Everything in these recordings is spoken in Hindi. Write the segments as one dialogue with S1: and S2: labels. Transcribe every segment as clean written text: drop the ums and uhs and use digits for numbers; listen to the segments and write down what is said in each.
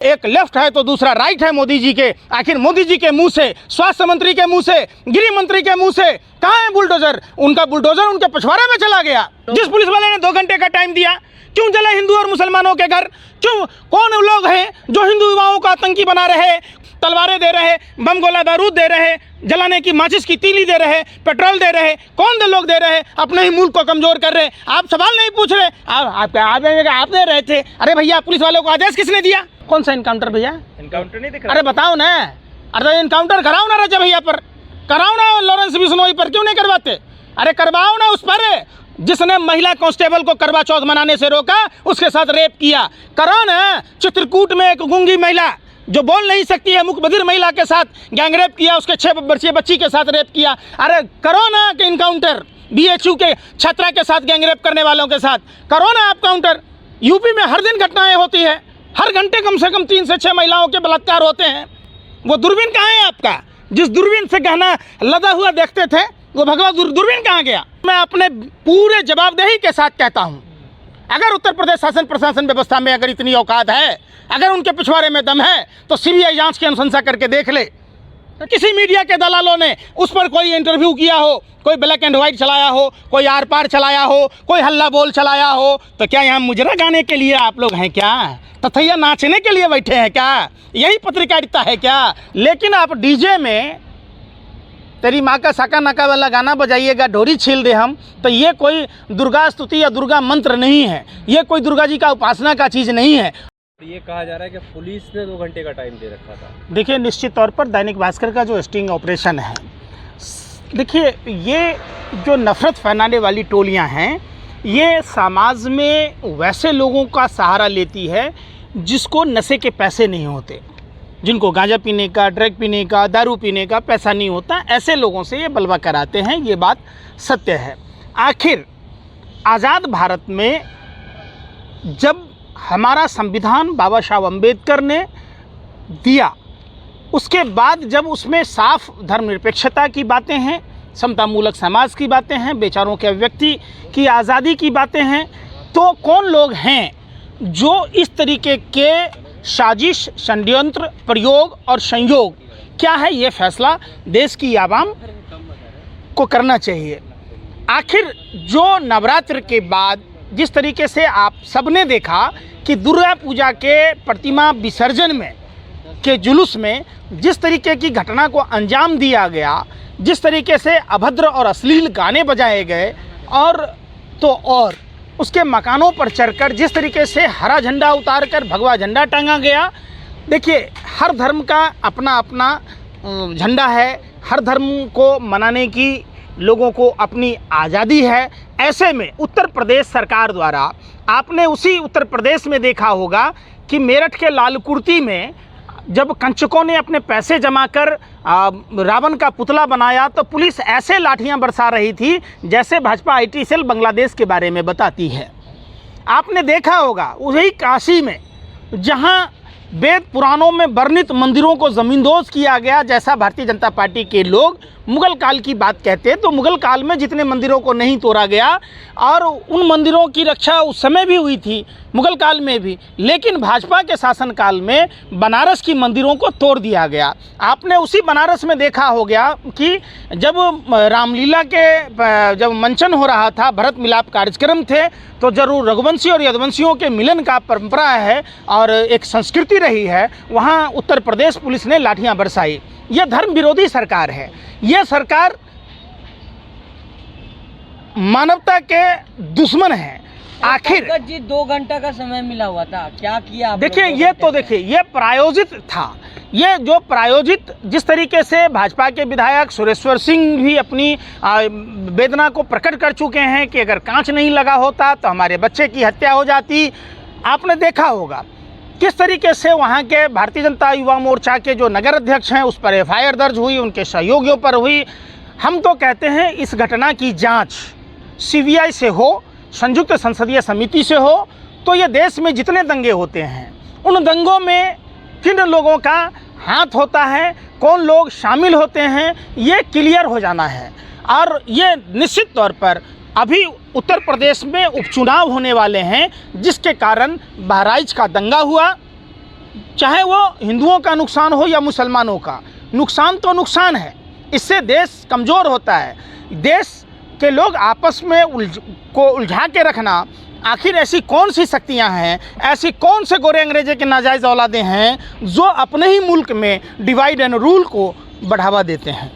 S1: एक लेफ्ट है तो दूसरा राइट है मोदी जी के। आखिर मोदी जी के मुंह से, स्वास्थ्य मंत्री के मुंह से, गृह मंत्री के मुंह से कहाँ है बुलडोजर? उनका बुलडोजर उनके पिछवाड़े में चला गया। जिस पुलिस वाले ने 2 घंटे का टाइम दिया, क्यों जले हिंदू और मुसलमानों के घर? क्यों? कौन लोग हैं जो हिंदू युवाओं को आतंकी बना रहे, तलवारें दे रहे, बम गोला बारूद दे रहे, जलाने की माचिस की तीली दे रहे, पेट्रोल दे रहे? कौन दे लोग दे रहे? अपने ही मुल्क को कमजोर कर रहे। आप सवाल नहीं पूछ रहे, आप दे रहे थे। अरे भैया, पुलिस वालों को आदेश किसने दिया? कौन सा इनकाउंटर भैया?
S2: इनकाउंटर नहीं दिख रहा।
S1: अरे बताओ ना, अरे इनकाउंटर कराओ ना रजा भैया पर, कराओ ना लॉरेंस बिश्नोई पर, क्यों नहीं करवाते? अरे करवाओ ना उस पर जिसने महिला कांस्टेबल को करवा चौथ मनाने से रोका, उसके साथ रेप किया। करो ना। चित्रकूट में एक गूंगी महिला जो बोल नहीं सकती है, मुखबधिर महिला के साथ गैंगरेप किया, उसके 6 वर्षीय बच्ची के साथ रेप किया। अरे करो ना कि इनकाउंटर BHU के छात्रा के साथ गैंगरेप करने वालों के साथ करो ना आप काउंटर। यूपी में हर दिन घटनाएं होती है, हर घंटे कम से कम 3 से 6 महिलाओं के बलात्कार होते हैं। वो दूरबीन कहाँ है आपका? जिस दूरबीन से गहना लदा हुआ देखते थे, वो भगवा दूरबीन कहाँ गया? मैं अपने पूरे जवाबदेही के साथ कहता हूँ, अगर उत्तर प्रदेश शासन प्रशासन व्यवस्था में अगर इतनी औकात है, अगर उनके पिछवाड़े में दम है, तो CBI जांच की अनुशंसा करके देख ले। तो किसी मीडिया के दलालों ने उस पर कोई इंटरव्यू किया हो, कोई ब्लैक एंड व्हाइट चलाया हो, कोई आर पार चलाया हो, कोई हल्ला बोल चलाया हो, तो क्या यहाँ मुजरा गाने के लिए आप लोग हैं क्या? तथैया नाचने के लिए बैठे हैं क्या? यही पत्रकारिता है क्या? लेकिन आप डीजे में तेरी माँ का साका नाका वाला गाना बजाइएगा, ढोरी छील दे हम, तो ये कोई दुर्गा स्तुति या दुर्गा मंत्र नहीं है, ये कोई दुर्गा जी का उपासना का चीज़ नहीं है।
S2: ये कहा जा रहा है कि पुलिस ने 2 घंटे का टाइम दे रखा था।
S1: देखिए, निश्चित तौर पर दैनिक भास्कर का जो स्टिंग ऑपरेशन है, देखिए ये जो नफरत फैलाने वाली टोलियां हैं, ये समाज में वैसे लोगों का सहारा लेती है जिसको नशे के पैसे नहीं होते, जिनको गांजा पीने का, ड्रग पीने का, दारू पीने का पैसा नहीं होता, ऐसे लोगों से ये बलवा कराते हैं। ये बात सत्य है। आखिर आज़ाद भारत में जब हमारा संविधान बाबा साहब अम्बेडकर ने दिया, उसके बाद जब उसमें साफ धर्मनिरपेक्षता की बातें हैं, समतामूलक समाज की बातें हैं, बेचारों के अभिव्यक्ति की आज़ादी की बातें हैं, तो कौन लोग हैं जो इस तरीके के साजिश, षड्यंत्र, प्रयोग और संयोग क्या है, ये फैसला देश की आवाम को करना चाहिए। आखिर जो नवरात्र के बाद जिस तरीके से आप सबने देखा कि दुर्गा पूजा के प्रतिमा विसर्जन में के जुलूस में जिस तरीके की घटना को अंजाम दिया गया, जिस तरीके से अभद्र और अश्लील गाने बजाए गए, और उसके मकानों पर चढ़कर जिस तरीके से हरा झंडा उतारकर भगवा झंडा टांगा गया। देखिए, हर धर्म का अपना अपना झंडा है, हर धर्म को मनाने की लोगों को अपनी आज़ादी है। ऐसे में उत्तर प्रदेश सरकार द्वारा, आपने उसी उत्तर प्रदेश में देखा होगा कि मेरठ के लालकुर्ती में जब कंचकों ने अपने पैसे जमा कर रावण का पुतला बनाया, तो पुलिस ऐसे लाठियां बरसा रही थी जैसे भाजपा IT सेल बांग्लादेश के बारे में बताती है। आपने देखा होगा वही काशी में, जहां वेद पुराणों में वर्णित मंदिरों को ज़मींदोज किया गया, जैसा भारतीय जनता पार्टी के लोग मुगल काल की बात कहते हैं, तो मुगल काल में जितने मंदिरों को नहीं तोड़ा गया, और उन मंदिरों की रक्षा उस समय भी हुई थी, मुगल काल में भी, लेकिन भाजपा के शासनकाल में बनारस की मंदिरों को तोड़ दिया गया। आपने उसी बनारस में देखा हो गया कि जब रामलीला के जब मंचन हो रहा था, भरत मिलाप कार्यक्रम थे, तो जरूर रघुवंशी और यदुवंशियों के मिलन का परंपरा है और एक संस्कृति रही है, वहाँ उत्तर प्रदेश पुलिस ने लाठियाँ बरसाई। यह धर्म विरोधी सरकार है। यह सरकार मानवता के दुश्मन है। आखिर
S3: जी 2 घंटा का समय मिला हुआ था, क्या किया?
S1: देखिए, ये तो देखिए, ये प्रायोजित था। ये जो प्रायोजित, जिस तरीके से भाजपा के विधायक सुरेश्वर सिंह भी अपनी वेदना को प्रकट कर चुके हैं कि अगर कांच नहीं लगा होता तो हमारे बच्चे की हत्या हो जाती। आपने देखा होगा किस तरीके से वहाँ के भारतीय जनता युवा मोर्चा के जो नगर अध्यक्ष हैं, उस पर FIR दर्ज हुई, उनके सहयोगियों पर हुई। हम तो कहते हैं इस घटना की जांच CBI से हो, संयुक्त संसदीय समिति से हो, तो ये देश में जितने दंगे होते हैं, उन दंगों में किन लोगों का हाथ होता है, कौन लोग शामिल होते हैं, ये क्लियर हो जाना है। और ये निश्चित तौर पर अभी उत्तर प्रदेश में उपचुनाव होने वाले हैं, जिसके कारण बहराइच का दंगा हुआ, चाहे वो हिंदुओं का नुकसान हो या मुसलमानों का, नुकसान तो नुकसान है। इससे देश कमज़ोर होता है। देश के लोग आपस में उलझा के रखना, आखिर ऐसी कौन सी शक्तियां हैं, ऐसी कौन से गोरे अंग्रेजे के नाजायज़ औलादे हैं जो अपने ही मुल्क में डिवाइड एंड रूल को बढ़ावा देते हैं।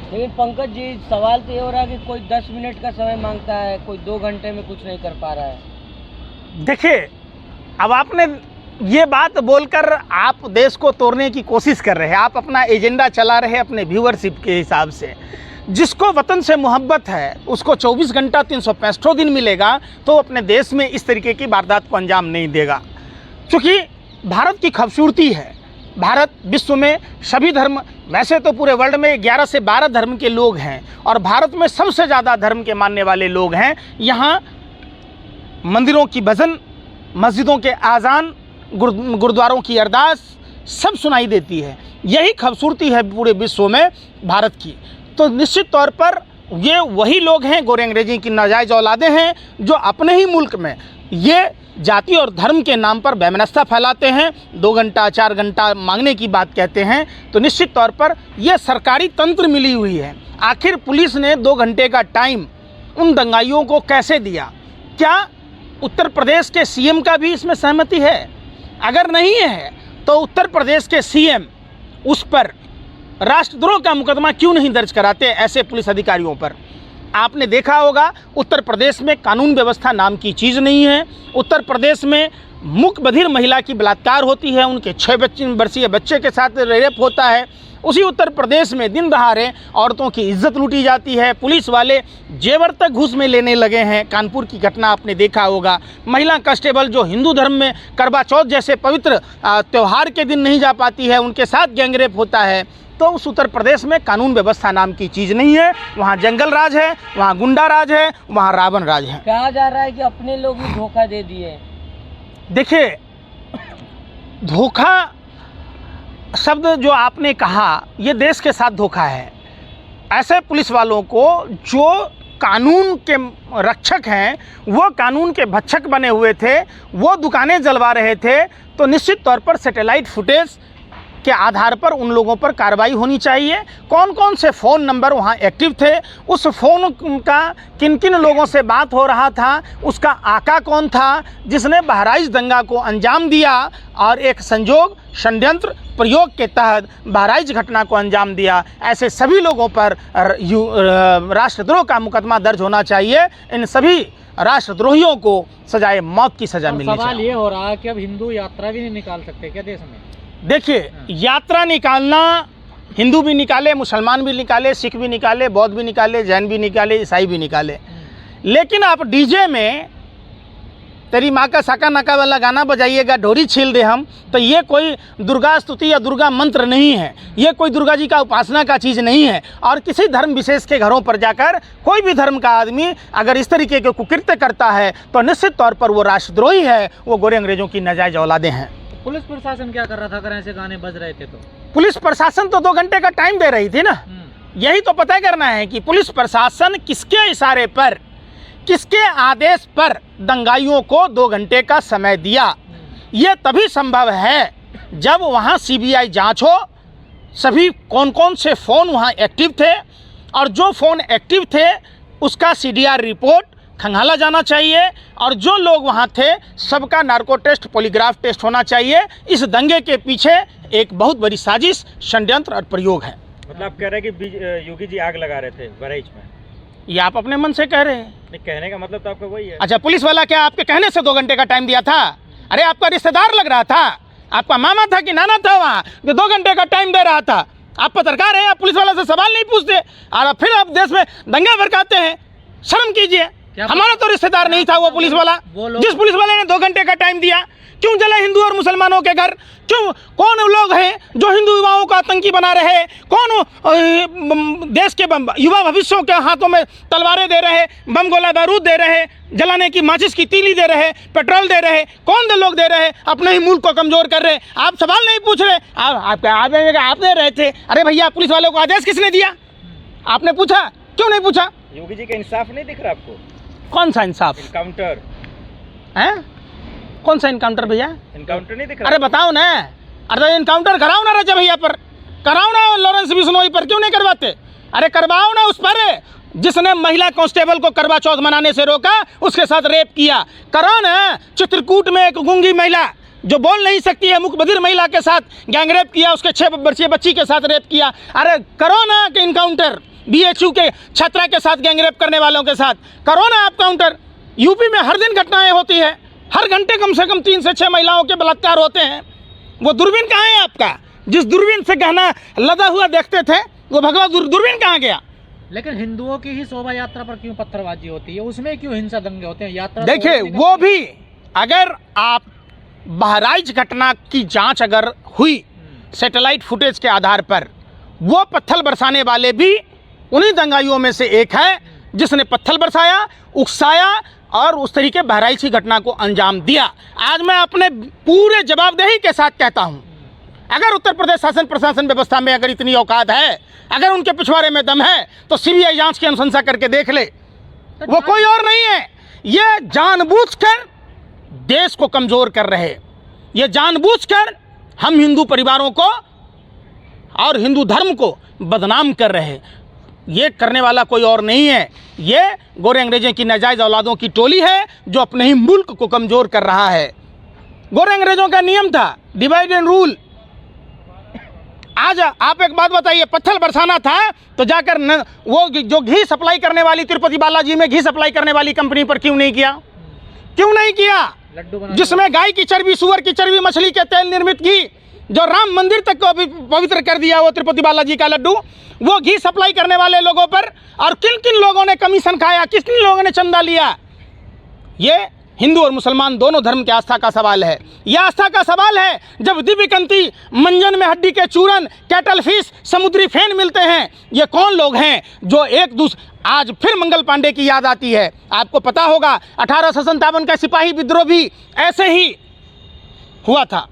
S3: लेकिन पंकज जी, सवाल तो ये हो रहा है कि कोई 10 मिनट का समय मांगता है, कोई 2 घंटे में कुछ नहीं कर पा रहा है।
S1: देखिए, अब आपने ये बात बोलकर आप देश को तोड़ने की कोशिश कर रहे हैं। आप अपना एजेंडा चला रहे हैं अपने व्यूअरशिप के हिसाब से। जिसको वतन से मोहब्बत है उसको 24 घंटा 365 दिन मिलेगा तो अपने देश में इस तरीके की वारदात को अंजाम नहीं देगा। क्योंकि भारत की खूबसूरती है, भारत विश्व में सभी धर्म, वैसे तो पूरे वर्ल्ड में 11 से 12 धर्म के लोग हैं और भारत में सबसे ज़्यादा धर्म के मानने वाले लोग हैं। यहाँ मंदिरों की भजन, मस्जिदों के आज़ान, गुरुद्वारों की अरदास सब सुनाई देती है। यही खूबसूरती है पूरे विश्व में भारत की। तो निश्चित तौर पर ये वही लोग हैं, गोरे अंग्रेजी की नाजायज़ औलादे हैं, जो अपने ही मुल्क में ये जाति और धर्म के नाम पर वैमनस्यता फैलाते हैं, 2 घंटा 4 घंटा मांगने की बात कहते हैं। तो निश्चित तौर पर यह सरकारी तंत्र मिली हुई है। आखिर पुलिस ने 2 घंटे का टाइम उन दंगाइयों को कैसे दिया? क्या उत्तर प्रदेश के सीएम का भी इसमें सहमति है? अगर नहीं है तो उत्तर प्रदेश के सीएम उस पर राष्ट्रद्रोह का मुकदमा क्यों नहीं दर्ज कराते ऐसे पुलिस अधिकारियों पर? आपने देखा होगा उत्तर प्रदेश में कानून व्यवस्था नाम की चीज़ नहीं है। उत्तर प्रदेश में मूक बधिर महिला की बलात्कार होती है, उनके 6 वर्षीय बच्चे के साथ रेप होता है। उसी उत्तर प्रदेश में दिन दहाड़े औरतों की इज्जत लूटी जाती है। पुलिस वाले जेवर तक घूस में लेने लगे हैं। कानपुर की घटना आपने देखा होगा। महिला कांस्टेबल जो हिंदू धर्म में करवा चौथ जैसे पवित्र त्यौहार के दिन नहीं जा पाती है, उनके साथ गैंगरेप होता है। तो उस उत्तर प्रदेश में कानून व्यवस्था नाम की चीज़ नहीं है। वहाँ जंगल राज है, वहाँ गुंडा राज है, वहाँ रावण राज है।
S3: कहा जा रहा है कि अपने लोग ही धोखा दे दिए।
S1: देखिए, धोखा शब्द जो आपने कहा, ये देश के साथ धोखा है। ऐसे पुलिस वालों को जो कानून के रक्षक हैं, वो कानून के भक्षक बने हुए थे, वो दुकानें जलवा रहे थे, तो निश्चित तौर पर सैटेलाइट फुटेज के आधार पर उन लोगों पर कार्रवाई होनी चाहिए। कौन कौन से फ़ोन नंबर वहाँ एक्टिव थे, उस फ़ोन का किन किन लोगों से बात हो रहा था, उसका आका कौन था जिसने बहराइच दंगा को अंजाम दिया और एक संजोग षड्यंत्र प्रयोग के तहत बहराइच घटना को अंजाम दिया। ऐसे सभी लोगों पर राष्ट्रद्रोह का मुकदमा दर्ज होना चाहिए। इन सभी राष्ट्रद्रोहियों को सजाए मौत की सज़ा मिलनी चाहिए।
S4: सवाल ये हो रहा है कि अब हिंदू यात्रा भी नहीं निकाल सकते क्या देश में?
S1: देखिए, यात्रा निकालना हिंदू भी निकाले, मुसलमान भी निकाले, सिख भी निकाले, बौद्ध भी निकाले, जैन भी निकाले, ईसाई भी निकाले, लेकिन आप डीजे में तेरी माँ का साका नाका वाला गाना बजाइएगा, ढोरी छील दे हम, तो ये कोई दुर्गा स्तुति या दुर्गा मंत्र नहीं है। ये कोई दुर्गा जी का उपासना का चीज़ नहीं है। और किसी धर्म विशेष के घरों पर जाकर कोई भी धर्म का आदमी अगर इस तरीके के कुकृत्य करता है तो निश्चित तौर पर वो राष्ट्रद्रोही है, वो गोरे अंग्रेजों की नाजायज़ औलादें हैं।
S4: पुलिस प्रशासन क्या कर रहा था अगर ऐसे गाने बज रहे थे तो?
S1: पुलिस प्रशासन तो 2 घंटे का टाइम दे रही थी ना। यही तो पता करना है कि पुलिस प्रशासन किसके इशारे पर, किसके आदेश पर दंगाइयों को 2 घंटे का समय दिया। ये तभी संभव है जब वहाँ सीबीआई जांच हो, सभी कौन कौन से फ़ोन वहाँ एक्टिव थे और जो फ़ोन एक्टिव थे उसका CDR रिपोर्ट खंगाला जाना चाहिए और जो लोग वहाँ थे सबका नार्को टेस्ट, पॉलीग्राफ टेस्ट होना चाहिए। इस दंगे के पीछे एक बहुत बड़ी साजिश, षड्यंत्र और प्रयोग है।
S2: मतलब आप कह रहे हैं कि योगी जी आग लगा रहे थे बहराइच में?
S1: ये आप अपने मन से कह रहे हैं।
S2: नहीं, कहने का मतलब तो आपका वही है।
S1: अच्छा, पुलिस वाला क्या आपके कहने से 2 घंटे का टाइम दिया था? अरे आपका रिश्तेदार लग रहा था, आपका मामा था कि नाना था वहाँ जो 2 घंटे का टाइम दे रहा था। आप पत्रकार हैं, आप पुलिस वाले से सवाल नहीं पूछते और फिर आप देश में दंगा भड़काते हैं। शर्म कीजिए। हमारा तो रिश्तेदार नहीं था वो पुलिस वाला। जिस पुलिस वाले ने 2 घंटे का टाइम दिया, क्यों जले हिंदू और मुसलमानों के घर? क्यों? कौन लोग हैं जो हिंदू युवाओं का आतंकी बना रहे? कौन देश के युवा भविष्यों के हाथों में तलवारें दे रहे, बम गोला बारूद दे रहे, जलाने की माचिस की तीली दे रहे, पेट्रोल दे रहे? कौन दे लोग दे रहे? अपने ही मुल्क को कमज़ोर कर रहे। आप सवाल नहीं पूछ रहे, आप दे रहे थे। अरे भैया, पुलिस वालों को आदेश किसने दिया? आपने पूछा? क्यों नहीं पूछा?
S2: योगी जी का इंसाफ नहीं दिख रहा आपको?
S1: कौन सा इंसाफ?
S2: काउंटर
S1: हैं? कौन सा इनकाउंटर भैया?
S2: इनकाउंटर नहीं दिख रहा?
S1: अरे बताओ ना, अरे इनकाउंटर कराओ ना रजा भैया पर, कराओ ना लॉरेंस बिश्नोई पर, क्यों नहीं करवाते? अरे करवाओ ना उस पर जिसने महिला कांस्टेबल को करवा चौथ मनाने से रोका, उसके साथ रेप किया। करो ना। चित्रकूट में एक गूंगी महिला जो बोल नहीं सकती है, मुख बधिर महिला के साथ गैंगरेप किया, उसके 6 वर्षीय बच्ची के साथ रेप किया। अरे करो ना कि इनकाउंटर BHU के छात्रा के साथ गैंगरेप करने वालों के साथ करो ना आप काउंटर। यूपी में हर दिन घटनाएं होती है, हर घंटे कम से कम 3 से 6 महिलाओं के बलात्कार होते हैं। वो दूरबीन कहाँ है आपका? जिस दूरबीन से गहना लदा हुआ देखते थे, वो भगवा दूरबीन कहाँ गया?
S4: लेकिन हिंदुओं की ही शोभा यात्रा पर क्यों पत्थरबाजी होती है? उसमें क्यों हिंसा दंगे होते हैं? यात्रा
S1: देखिए, वो भी अगर आप बहराइच घटना की जांच अगर हुई सैटेलाइट फुटेज के आधार पर, वो पत्थर बरसाने वाले भी उन्हीं दंगाइयों में से एक है जिसने पत्थर बरसाया, उकसाया और उस तरीके बहराइच की घटना को अंजाम दिया। आज मैं अपने पूरे जवाबदेही के साथ कहता हूं, अगर उत्तर प्रदेश शासन प्रशासन व्यवस्था में अगर इतनी औकात है, अगर उनके पिछवाड़े में दम है, तो CBI जांच की अनुशंसा करके देख ले। वो कोई और नहीं है, ये जानबूझकर देश को कमजोर कर रहे, ये जानबूझकर हम हिंदू परिवारों को और हिंदू धर्म को बदनाम कर रहे। ये करने वाला कोई और नहीं है, ये गोरे अंग्रेजों की नाजायज औलादों की टोली है जो अपने ही मुल्क को कमजोर कर रहा है। गोरे अंग्रेजों का नियम था डिवाइड एंड रूल। आज आप एक बात बताइए, पत्थर बरसाना था तो जाकर वो जो घी सप्लाई करने वाली तिरुपति बालाजी में घी सप्लाई करने वाली कंपनी पर क्यों नहीं किया? क्यों नहीं किया? जिसमें गाय की चर्बी, सुअर की चर्बी, मछली के तेल निर्मित घी जो राम मंदिर तक को पवित्र कर दिया, वो तिरुपति बालाजी का लड्डू, वो घी सप्लाई करने वाले लोगों पर और किन किन लोगों ने कमीशन खाया, किस किन लोगों ने चंदा लिया? ये हिंदू और मुसलमान दोनों धर्म की आस्था का सवाल है। यह आस्था का सवाल है जब दिव्यकंती, मंजन में हड्डी के चूरन, कैटल फिश, समुद्री फेन मिलते हैं। ये कौन लोग हैं जो एक दूसरे, आज फिर मंगल पांडे की याद आती है। आपको पता होगा 1857 का सिपाही विद्रोह भी ऐसे ही हुआ था।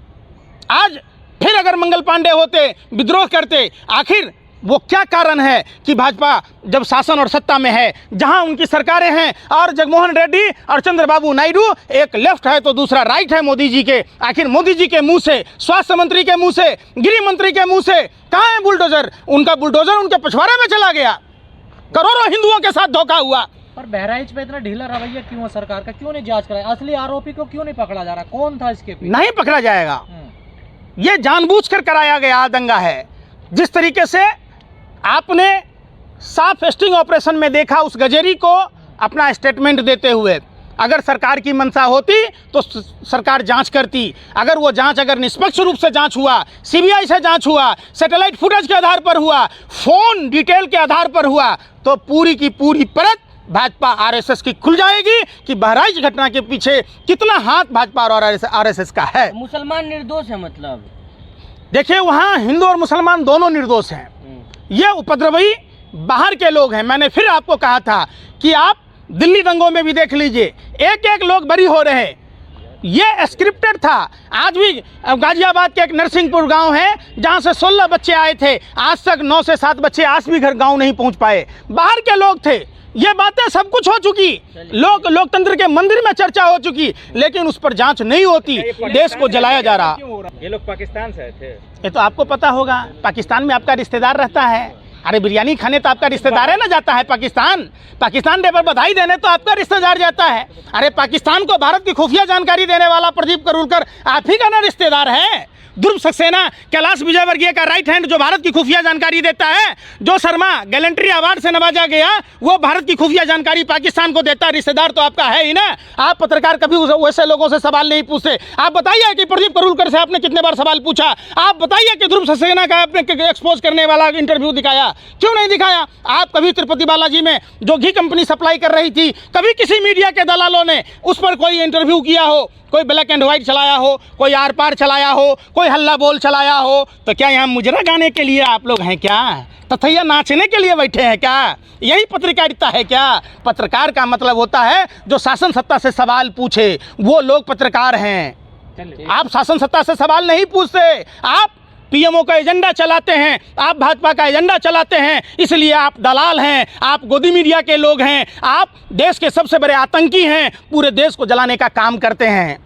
S1: आज फिर अगर मंगल पांडे होते, विद्रोह करते, आखिर वो क्या कारण है कि भाजपा जब शासन और सत्ता में है, जहां उनकी सरकारें हैं और जगनमोहन रेड्डी और चंद्रबाबू नायडू, एक लेफ्ट है तो दूसरा राइट है मोदी जी के, आखिर मोदी जी के मुंह से, स्वास्थ्य मंत्री के मुंह से, गृह मंत्री के मुंह से कहाँ है बुलडोजर? उनका बुलडोजर उनके पिछवाड़े में चला गया। करोड़ों हिंदुओं के साथ धोखा हुआ।
S4: पर बहराइच पे इतना ढीला रवैया क्यों है सरकार का? क्यों नहीं जांच कराई? असली आरोपी को क्यों नहीं पकड़ा जा रहा? कौन था इसके पीछे?
S1: नहीं पकड़ा जाएगा, ये जानबूझकर कराया गया दंगा है। जिस तरीके से आपने साफ स्टिंग ऑपरेशन में देखा उस गजेरी को अपना स्टेटमेंट देते हुए, अगर सरकार की मंशा होती तो सरकार जांच करती। अगर वो जांच अगर निष्पक्ष रूप से जांच हुआ, CBI से जांच हुआ, सैटेलाइट फुटेज के आधार पर हुआ, फोन डिटेल के आधार पर हुआ, तो पूरी की पूरी परत भाजपा RSS की खुल जाएगी कि बहराइच घटना के पीछे कितना हाथ भाजपा और RSS का है।
S3: मुसलमान निर्दोष है मतलब?
S1: देखिए, वहाँ हिंदू और मुसलमान दोनों निर्दोष हैं। ये उपद्रवी बाहर के लोग हैं। मैंने फिर आपको कहा था कि आप दिल्ली दंगों में भी देख लीजिए, एक एक लोग बरी हो रहे हैं। ये स्क्रिप्टेड था। आज भी गाजियाबाद के एक नरसिंहपुर गांव है जहां से 16 बच्चे आए थे, आज तक 9 से 7 बच्चे आज भी घर गांव नहीं पहुंच पाए। बाहर के लोग थे। ये बातें सब कुछ हो चुकी, लोकतंत्र के मंदिर में चर्चा हो चुकी, लेकिन उस पर जांच नहीं होती। देश को जलाया जा रहा।
S2: ये लोग पाकिस्तान से आए थे।
S1: ये तो आपको पता होगा, पाकिस्तान में आपका रिश्तेदार रहता है। अरे बिरयानी खाने तो आपका रिश्तेदार है ना जाता है पाकिस्तान डे पर बधाई देने तो आपका रिश्तेदार जाता है। अरे पाकिस्तान को भारत की खुफिया जानकारी देने वाला प्रदीप करूलकर आप ही का ना रिश्तेदार है। ध्रुव सक्सेना, कैलाश विजयवर्गीय का राइट हैंड जो भारत की खुफिया जानकारी देता है। जो शर्मा गैलेंट्री अवार्ड से नवाजा गया, वो भारत की खुफिया जानकारी पाकिस्तान को देता है। रिश्तेदार तो आपका है ही ना। आप पत्रकार कभी वैसे लोगों से सवाल नहीं पूछते। आप बताइए कि प्रदीप करूलकर से आपने कितने बार सवाल पूछा? आप बताइए कि ध्रुव सक्सेना का आपने एक्सपोज करने वाला इंटरव्यू दिखाया, क्यों नहीं दिखाया? आप कभी तिरुपति बालाजी में जो घी कंपनी सप्लाई कर रही थी, कभी किसी मीडिया के दलालों ने उस पर कोई इंटरव्यू किया हो? कोई ब्लैक एंड व्हाइट चलाया हो, कोई आर पार चलाया हो, कोई हल्ला बोल चलाया हो? तो क्या यहाँ मुजरा गाने के लिए आप लोग हैं क्या? तथैया नाचने के लिए बैठे हैं क्या? यही पत्रकारिता है क्या? पत्रकार का मतलब होता है जो शासन सत्ता से सवाल पूछे, वो लोग पत्रकार हैं। आप शासन सत्ता से सवाल नहीं पूछते, आप PMO का एजेंडा चलाते हैं, आप भाजपा का एजेंडा चलाते हैं, इसलिए आप दलाल हैं, आप गोदी मीडिया के लोग हैं, आप देश के सबसे बड़े आतंकी हैं, पूरे देश को जलाने का काम करते हैं।